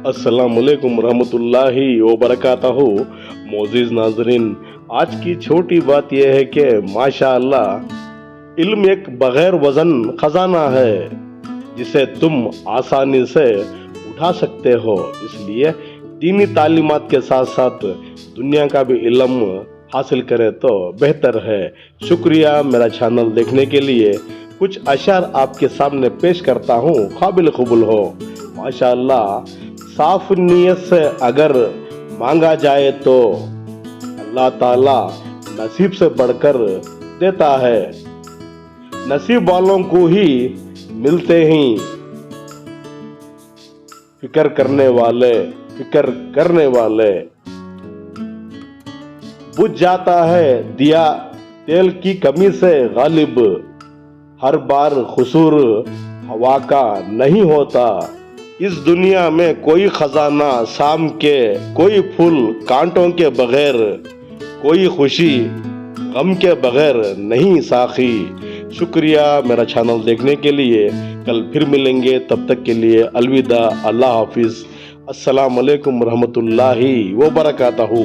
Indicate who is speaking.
Speaker 1: अस्सलामुअलैकुम रहमतुल्लाहि व बरकातहू। मोअज़्ज़िज़ नाज़रीन, आज की छोटी बात यह है कि माशाअल्लाह इल्म एक बगैर वज़न खजाना है जिसे तुम आसानी से उठा सकते हो। इसलिए दीनी तालीमात के साथ साथ दुनिया का भी इल्म हासिल करें तो बेहतर है। शुक्रिया मेरा चैनल देखने के लिए। कुछ अशार आपके सामने पेश करता हूँ, काबिल कबूल हो। माशाअल्लाह, साफ नीयत से अगर मांगा जाए तो अल्लाह ताला नसीब से बढ़कर देता है। नसीब वालों को ही मिलते ही फिक्र करने वाले। बुझ जाता है दिया तेल की कमी से गालिब, हर बार खुसूर हवा का नहीं होता। इस दुनिया में कोई खजाना शाम के, कोई फूल कांटों के बगैर, कोई खुशी गम के बगैर नहीं साखी। शुक्रिया मेरा चैनल देखने के लिए। कल फिर मिलेंगे, तब तक के लिए अलविदा, अल्लाह हाफिज। अस्सलाम वालेकुम रहमतुल्लाहि व बरकातहू।